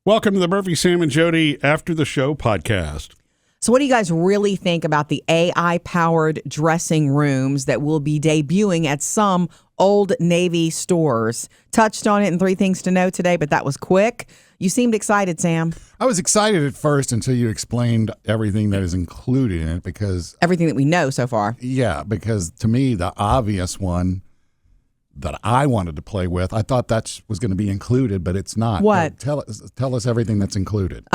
Welcome to the Murphy, Sam, and Jodi After the Show podcast. So what do you guys really think about the AI-powered dressing rooms that will be debuting at some Old Navy stores? Touched on it in 3 Things to Know today, but that was quick. You seemed excited, Sam. I was excited at first until you explained everything that is included in it because... Everything that we know so far. Yeah, because to me, the obvious one that I wanted to play with, I thought that was going to be included, but it's not. What? Tell us everything that's included.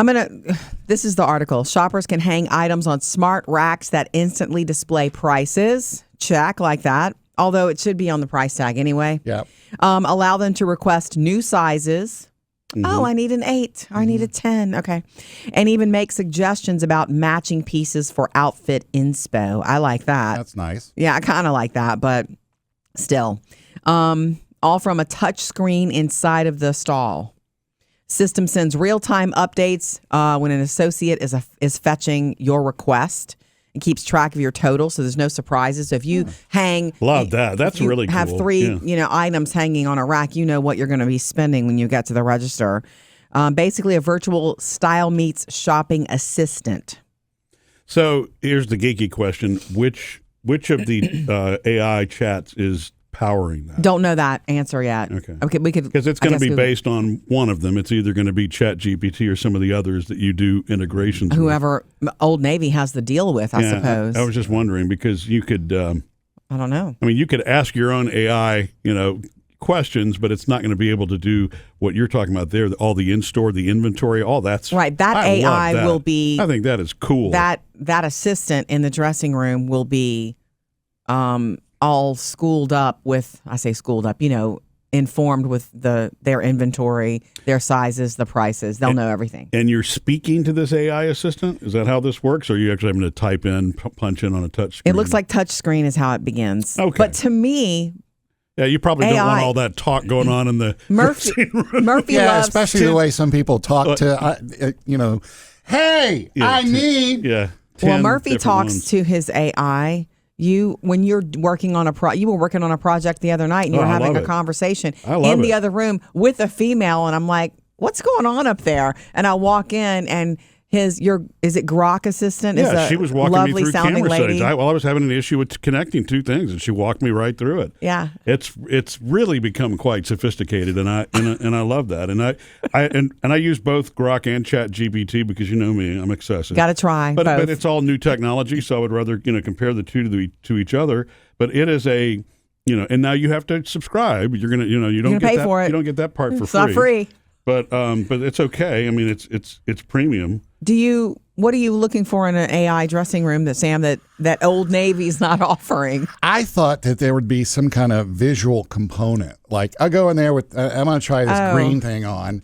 This is the article. Shoppers can hang items on smart racks that instantly display prices. Check, like that. Although it should be on the price tag anyway. Yeah. Allow them to request new sizes. Mm-hmm. Oh, I need an 8. I need a 10. Okay. And even make suggestions about matching pieces for outfit inspo. I like that. That's nice. Yeah, I kind of like that, but still. All from a touch screen inside of the stall. System sends real-time updates when an associate is fetching your request and keeps track of your total, so there's no surprises. So if you hang... Love that. That's really cool. Have 3 items hanging on a rack, you know what you're going to be spending when you get to the register. Basically, a virtual style meets shopping assistant. So here's the geeky question. Which of the AI chats is powering that? Don't know that answer yet. Okay, we could, because it's going to be based on one of them. It's either going to be ChatGPT or some of the others that you do integrations whoever with. Old Navy has to deal with, I suppose. I was just wondering because you could I don't know. I mean, you could ask your own AI, questions, but it's not going to be able to do what you're talking about there. All the in-store, the inventory, all that's right. That AI will be. I think that is cool. That assistant in the dressing room will be all schooled up with, I say schooled up, informed with their inventory, their sizes, the prices. They'll know everything. And you're speaking to this AI assistant? Is that how this works? Or are you actually having to type in, punch in on a touch screen? It looks like touch screen is how it begins. Okay. But to me... Yeah, you probably don't want all that talk going on in the Murphy loves... especially the way some people talk to, hey, I need... Yeah. Well, Murphy talks to his AI... When you're working on you were working on a project the other night and you were having a conversation in the other room with a female, and I'm like, what's going on up there? And I walk in and is it Grok assistant? Yeah, she was walking me through camera lady. settings. I was having an issue with connecting 2 things, and she walked me right through it. Yeah, it's really become quite sophisticated, and I love that. And I use both Grok and ChatGPT because you know me, I'm excessive. Got to try, but it's all new technology, so I would rather compare the two to each other. But it is a and now you have to subscribe. You're gonna you don't get pay that, for it. You don't get that part for it's free. Not free. But it's okay. I mean, it's premium. What are you looking for in an AI dressing room that Old Navy's not offering? I thought that there would be some kind of visual component. Like I go in there with I'm going to try this green thing on.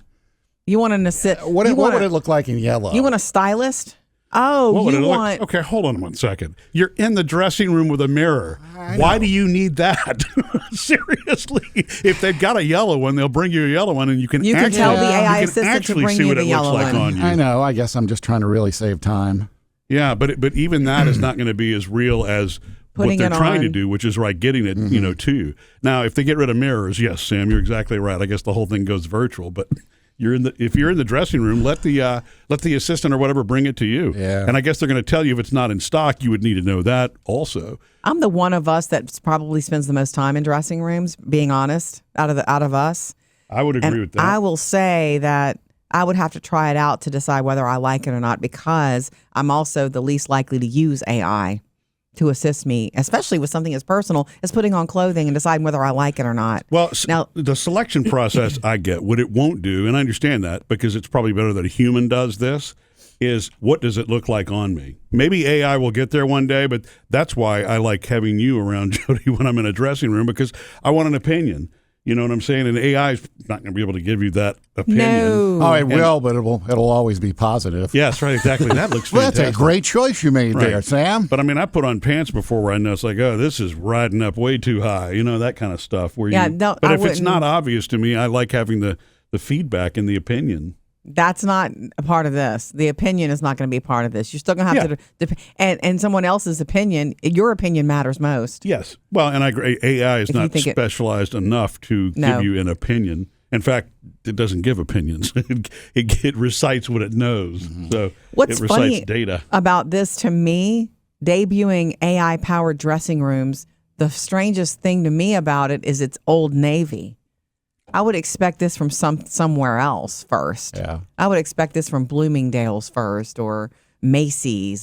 You want to sit? What would it look like in yellow? You want a stylist? Oh, you want... Okay, hold on 1 second. You're in the dressing room with a mirror. Why do you need that? Seriously. If they've got a yellow one, they'll bring you a yellow one, and you can tell the AI assistant to bring you the yellow one. On you. I know. I guess I'm just trying to really save time. Yeah, but even that is not going to be as real as what they're trying to do, which is getting it, to you. Now, if they get rid of mirrors, yes, Sam, you're exactly right. I guess the whole thing goes virtual, but... If you're in the dressing room, let the assistant or whatever bring it to you. Yeah. And I guess they're going to tell you if it's not in stock. You would need to know that also. I'm the one of us that probably spends the most time in dressing rooms. Being honest, out of us, I would agree with that. I will say that I would have to try it out to decide whether I like it or not, because I'm also the least likely to use AI to assist me, especially with something as personal as putting on clothing and deciding whether I like it or not. Well, now the selection process, I get. What it won't do, and I understand that because it's probably better that a human does this, is what does it look like on me? Maybe AI will get there one day, but that's why I like having you around, Jodi, when I'm in a dressing room, because I want an opinion. You know what I'm saying? And AI is not going to be able to give you that opinion. No. Oh, it will, but it'll always be positive. Yes, right, exactly. That looks fantastic. That's a great choice you made there, Sam. But I mean, I put on pants before where I know it's like, oh, this is riding up way too high. That kind of stuff. But if it's not obvious to me, I like having the feedback and the opinion. That's not a part of this. The opinion is not going to be a part of this. You're still going to have to, and someone else's opinion, your opinion matters most. Yes. Well, and I agree. AI is not specialized enough to give you an opinion. In fact, it doesn't give opinions. It recites what it knows. So What's it recites funny data. about this to me, debuting AI-powered dressing rooms, the strangest thing to me about it is it's Old Navy. I would expect this from somewhere else first. Yeah. I would expect this from Bloomingdale's first, or Macy's,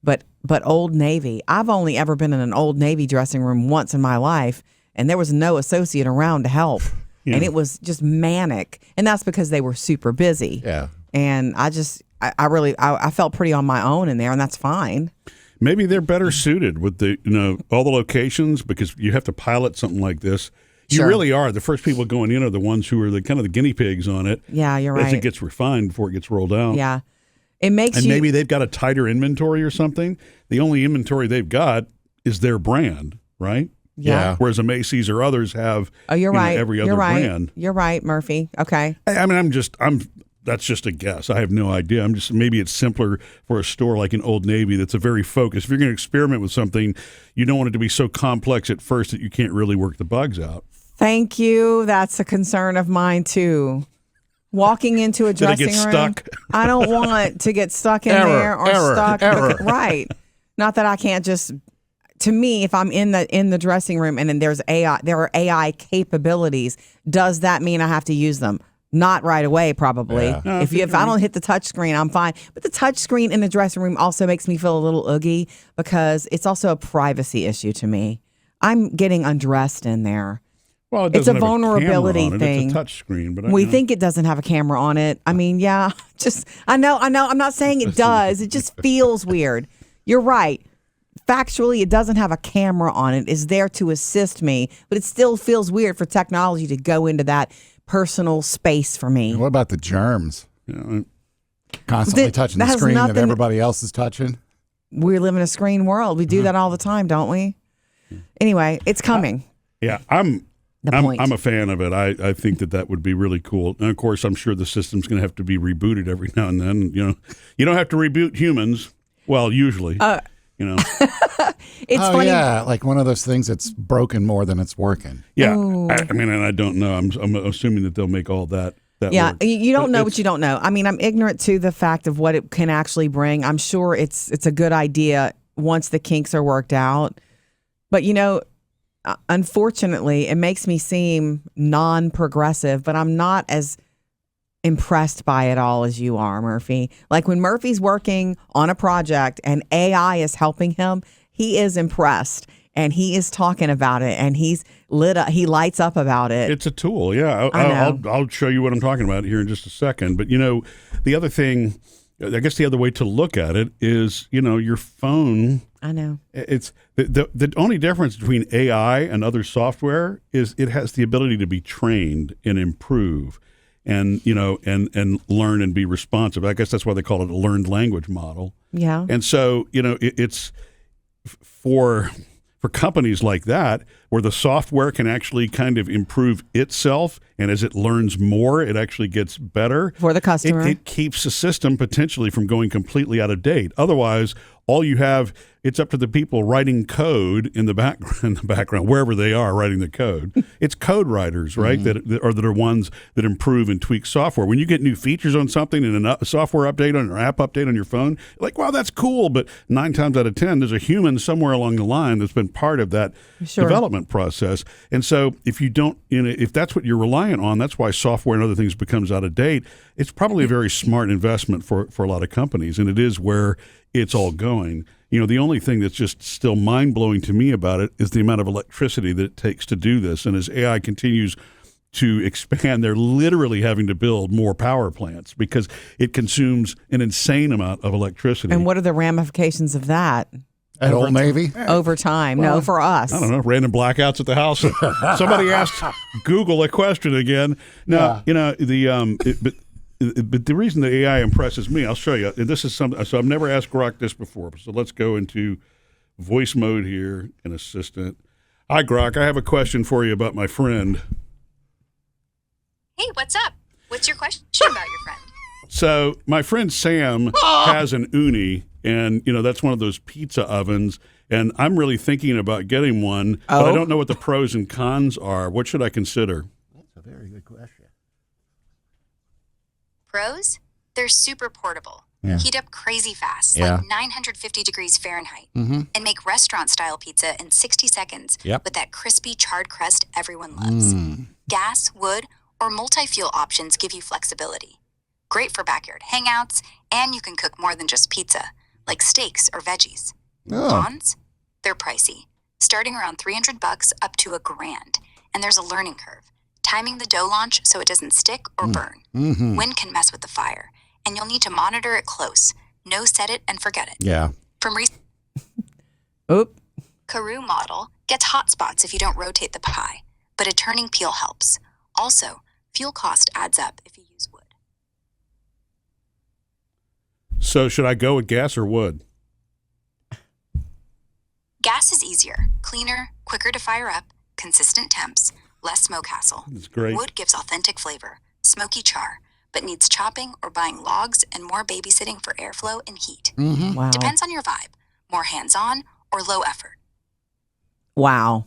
but Old Navy. I've only ever been in an Old Navy dressing room once in my life, and there was no associate around to help. Yeah. And it was just manic. And that's because they were super busy. Yeah. And I felt pretty on my own in there, and that's fine. Maybe they're better suited with all the locations, because you have to pilot something like this. You Sure. really are. The first people going in are the ones who are the kind of the guinea pigs on it. Yeah, you're As it right. gets refined before it gets rolled out. Yeah. It makes And you maybe they've got a tighter inventory or something. The only inventory they've got is their brand, right? Yeah. Whereas a Macy's or others have Oh, you're right. every other you're right. brand. You're right, Murphy. Okay. I mean, that's just a guess. I have no idea. Maybe it's simpler for a store like an Old Navy that's a very focused. If you're going to experiment with something, you don't want it to be so complex at first that you can't really work the bugs out. Thank you. That's a concern of mine too. Walking into a Did it dressing get room, stuck? I don't want to get stuck in there or stuck. Right. Not that I can't just. To me, if I'm in the dressing room and then there are AI capabilities, does that mean I have to use them? Not right away, probably. Yeah. No, If I don't hit the touch screen, I'm fine. But the touch screen in the dressing room also makes me feel a little oogie, because it's also a privacy issue to me. I'm getting undressed in there. Well, it It's doesn't a have camera vulnerability on it. thing. It's a touch screen, but We think it doesn't have a camera on it. I mean, yeah, I know. I'm not saying it does. It just feels weird. You're right. Factually, it doesn't have a camera on it. It's there to assist me, but it still feels weird for technology to go into that personal space for me. What about the germs? Yeah. Constantly touching that the has screen that nothing- everybody else is touching? We live in a screen world. We do that all the time, don't we? Anyway, it's coming. Yeah, I'm The point. a fan of it. I think that would be really cool. And of course, I'm sure the system's going to have to be rebooted every now and then. You don't have to reboot humans. Well, usually. It's Oh, funny. yeah, like one of those things that's broken more than it's working. Yeah. Oh. I mean, and I don't know. I'm assuming that they'll make all that Yeah, work. you don't But know it's- what you don't know. I mean, I'm ignorant to the fact of what it can actually bring. I'm sure it's a good idea once the kinks are worked out. But unfortunately, it makes me seem non-progressive, but I'm not as impressed by it all as you are, Murphy. Like when Murphy's working on a project and AI is helping him, he is impressed and he is talking about it and he's lit up. He lights up about it. It's a tool, yeah. I know. I'll show you what I'm talking about here in just a second. But the other thing, I guess the other way to look at it is, your phone. I know. It's the only difference between AI and other software is it has the ability to be trained and improve, and and learn and be responsive. I guess that's why they call it a learned language model. Yeah. And so it's for companies like that, where the software can actually kind of improve itself, and as it learns more, it actually gets better. For the customer. It keeps the system potentially from going completely out of date. Otherwise, all you have, it's up to the people writing code in the background, wherever they are writing the code. It's code writers, right? Mm-hmm. that are ones that improve and tweak software. When you get new features on something and a software update on or app update on your phone, like, wow, that's cool. But 9 times out of 10, there's a human somewhere along the line that's been part of that development process. And so if you don't, if that's what you're reliant on, that's why software and other things becomes out of date. It's probably a very smart investment for a lot of companies, and it is where it's all going. The only thing that's just still mind-blowing to me about it is the amount of electricity that it takes to do this. And as AI continues to expand, they're literally having to build more power plants because it consumes an insane amount of electricity. And what are the ramifications of that At Old Navy? over time? No, for us. I don't know, random blackouts at the house. Somebody asked Google a question again. No, but the reason the AI impresses me, I'll show you. And this is something. So I've never asked Grok this before. So let's go into voice mode here and assistant. Hi, Grok. I have a question for you about my friend. Hey, what's up? What's your question about your friend? So my friend Sam has an Uni, and that's one of those pizza ovens. And I'm really thinking about getting one, but I don't know what the pros and cons are. What should I consider? That's a very good question. Pros? They're super portable. Yeah. Heat up crazy fast, Yeah. like 950 degrees Fahrenheit, Mm-hmm. and make restaurant-style pizza in 60 seconds Yep. with that crispy charred crust everyone loves. Gas, wood, or multi-fuel options give you flexibility. Great for backyard hangouts, and you can cook more than just pizza, like steaks or veggies. Oh. Cons? They're pricey, starting around $300 up to $1,000, and there's a learning curve. Timing the dough launch so it doesn't stick or burn. Mm-hmm. Wind can mess with the fire, and you'll need to monitor it close. No set it and forget it. Yeah. From Oop. Carew model gets hot spots if you don't rotate the pie, but a turning peel helps. Also, fuel cost adds up if you use wood. So should I go with gas or wood? Gas is easier, cleaner, quicker to fire up, consistent temps, less smoke hassle. That's great. Wood gives authentic flavor, smoky char, but needs chopping or buying logs and more babysitting for airflow and heat. Mm-hmm. Wow. Depends on your vibe, more hands-on or low effort. Wow.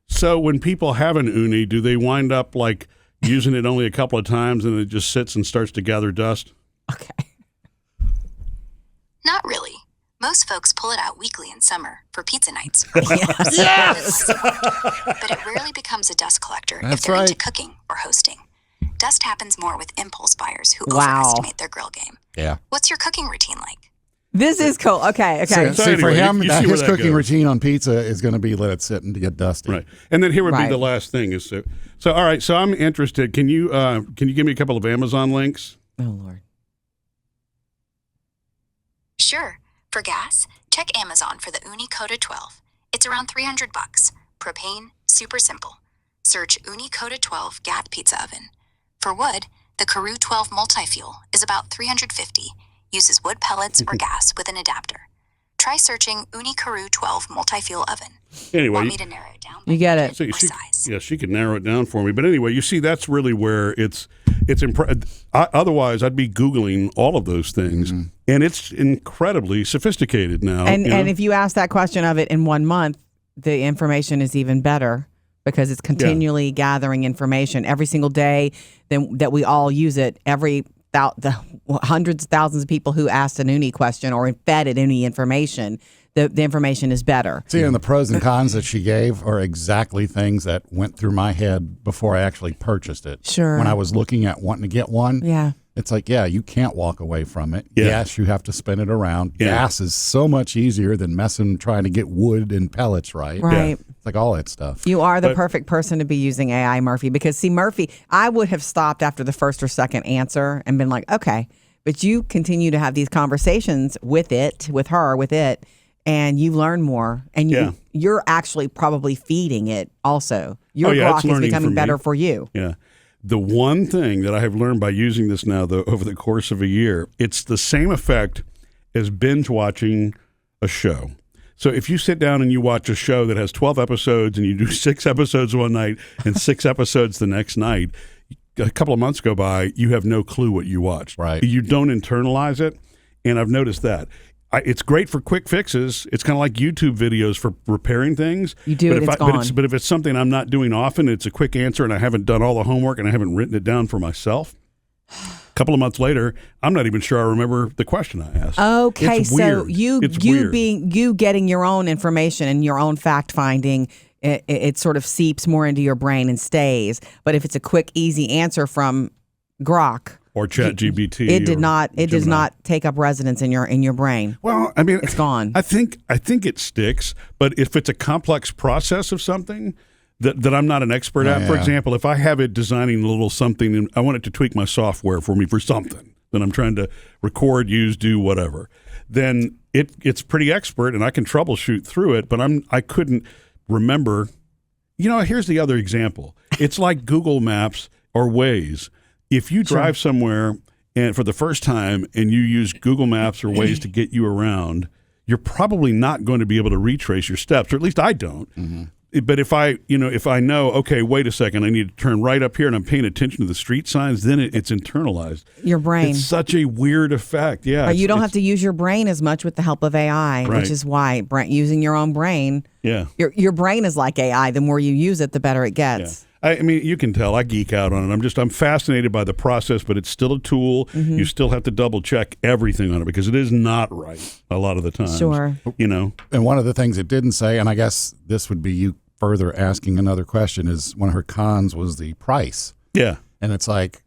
So when people have an uni, do they wind up like using it only a couple of times and it just sits and starts to gather dust? Okay. Not really. Most folks pull it out weekly in summer for pizza nights. Yes. But it rarely becomes a dust collector if That's they're into right. cooking or hosting. Dust happens more with impulse buyers who Wow. overestimate their grill game. Yeah. What's your cooking routine like? This is cool. Okay. Okay. So See, for anyway, him, you see where his that cooking goes. routine on pizza is going to be let it sit and get dusty. Right. And then here would be Right. the last thing is so all right, so I'm interested. Can you give me a couple of Amazon links? Oh, Lord. Sure. For gas, check Amazon for the Uni Coda 12. It's around $300. Propane, super simple. Search Uni Coda 12 Gat Pizza Oven. For wood, the Carew 12 Multi-Fuel is about $350. Uses wood pellets or gas with an adapter. Try searching Uni Carew 12 Multi-Fuel Oven. Anyway, Want me to narrow it down? by You get it. so or she, size? yeah, she could narrow it down for me. But anyway, you see, that's really where otherwise I'd be Googling all of those things, and it's incredibly sophisticated now. And you know? and if you ask that question of it in 1 month, the information is even better because it's continually gathering information every single day. Then that we all use it the hundreds of thousands of people who asked an Uni question or fed it Uni information. The information is better. See, and the pros and cons that she gave are exactly things that went through my head before I actually purchased it. Sure. When I was looking at wanting to get one, Yeah. it's like, yeah, you can't walk away from it. Yeah. Yes, you have to spin it around. Yeah. Gas is so much easier than trying to get wood and pellets right. Right. It's like all that stuff. You are the But- perfect person to be using AI, Murphy, because see, Murphy, I would have stopped after the first or second answer and been like, okay, but you continue to have these conversations with it, and you learn more, and you're actually probably feeding it also. Your it's grok is learning becoming from better me. for you. Yeah. The one thing that I have learned by using this now, though, over the course of a year, it's the same effect as binge watching a show. So if you sit down and you watch a show that has 12 episodes and you do 6 episodes one night and 6 episodes the next night, a couple of months go by, you have no clue what you watched. Right. You don't internalize it, and I've noticed that. It's great for quick fixes. It's kind of like YouTube videos for repairing things. You do but it, if it's but gone. But if it's something I'm not doing often, it's a quick answer, and I haven't done all the homework, and I haven't written it down for myself. A couple of months later, I'm not even sure I remember the question I asked. Okay, It's so weird. you It's weird. getting your own information and your own fact finding, it sort of seeps more into your brain and stays. But if it's a quick, easy answer from Grok or ChatGPT. it did or not. It does Gemini. not take up residence in your brain. Well, I mean, It's gone. I think it sticks, but if it's a complex process of something that I'm not an expert at, for Yeah. example, if I have it designing a little something and I want it to tweak my software for me for something that I'm trying to record, use, do whatever, then it's pretty expert and I can troubleshoot through it. But I couldn't remember. You know, here's the other example. It's like Google Maps or Waze. If you drive somewhere and for the first time and you use Google Maps or Waze to get you around, you're probably not going to be able to retrace your steps, or at least I don't. Mm-hmm. But if I know, okay, wait a second, I need to turn right up here and I'm paying attention to the street signs, then it's internalized. Your brain. It's such a weird effect. Yeah. But you don't have to use your brain as much with the help of AI, Right. which is why using your own brain. Yeah. Your brain is like AI. The more you use it, the better it gets. Yeah. I mean, you can tell I geek out on it. I'm fascinated by the process, but it's still a tool. Mm-hmm. You still have to double check everything on it because it is not right a lot of the time. Sure. You know. And one of the things it didn't say, and I guess this would be you further asking another question, is one of her cons was the price. Yeah. And it's like,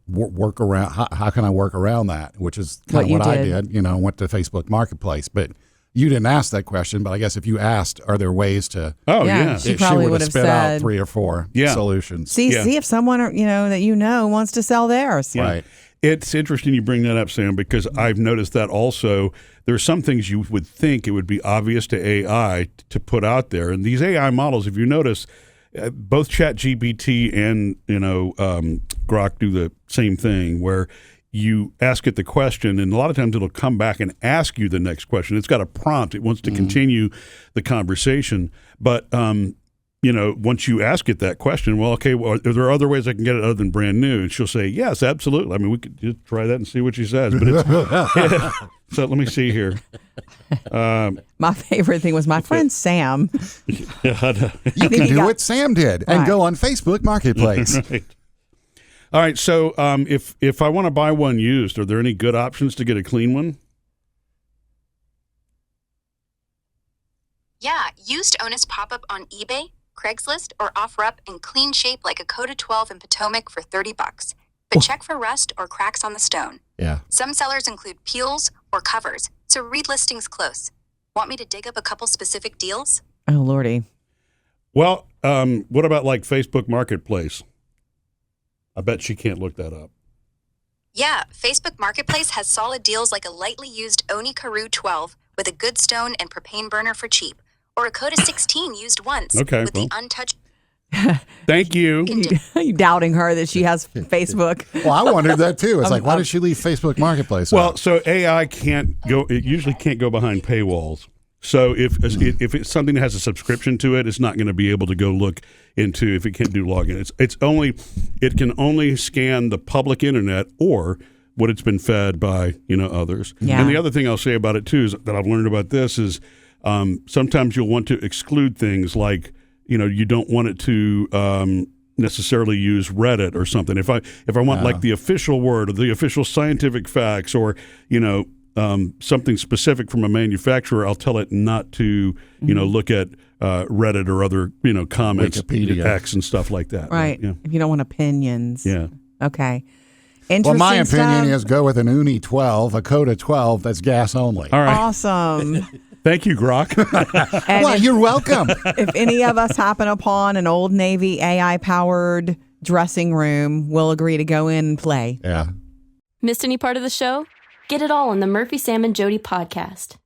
work around. How can I work around that? Which is kind What of what you I did. did. You know, went to Facebook Marketplace, but you didn't ask that question. But I guess if you asked, are there ways to? Oh Yeah. yeah. She probably would would have have spit said- out 3 or 4 Yeah. solutions. See Yeah. if someone that wants to sell theirs. Yeah. Right. It's interesting you bring that up, Sam, because I've noticed that also. There are some things you would think it would be obvious to AI to put out there, and these AI models, if you notice, both ChatGPT and Grok do the same thing, where you ask it the question, and a lot of times it'll come back and ask you the next question. It's got a prompt; it wants to continue the conversation, but once you ask it that question, well, okay, well, are there other ways I can get it other than brand new? And she'll say, yes, absolutely. I mean, we could just try that and see what she says. But it's, so let me see here. My favorite thing was my friend Sam. You think can he do got- what Sam did and Right. go on Facebook Marketplace. Right. All right. So if I want to buy one used, are there any good options to get a clean one? Yeah, used Onus pop up on eBay, Craigslist, or OfferUp in clean shape like a Coda 12 in Potomac for $30. But check for rust or cracks on the stone. Yeah. Some sellers include peels or covers, so read listings close. Want me to dig up a couple specific deals? Oh, Lordy. Well, what about like Facebook Marketplace? I bet she can't look that up. Yeah, Facebook Marketplace has solid deals like a lightly used Oni Karoo 12 with a good stone and propane burner for cheap, or a Coda 16 used once Okay, with well. the untouched Thank you. You doubting her that she has Facebook. Well, I wondered that too. It's like, why did she leave Facebook Marketplace? Well, out? so AI can't go. It usually can't go behind paywalls. So if it's something that has a subscription to it, it's not going to be able to go look into if it can't do login. It can only scan the public internet or what it's been fed by others. Yeah. And the other thing I'll say about it too is that I've learned about this is sometimes you'll want to exclude things like you don't want it to necessarily use Reddit or something. If I want like the official word or the official scientific facts or something specific from a manufacturer, I'll tell it not to look at Reddit or other comments, Wikipedia. X and stuff like that. Right. Yeah. If you don't want opinions. Yeah. Okay. well, Interesting my opinion stuff. is go with an Uni 12, a Coda 12 that's gas only. All right. Awesome. Thank you, Grok. And Well, if, you're welcome. if any of us happen upon an Old Navy AI-powered dressing room, we'll agree to go in and play. Yeah. Missed any part of the show? Get it all on the Murphy, Sam, and Jodi podcast.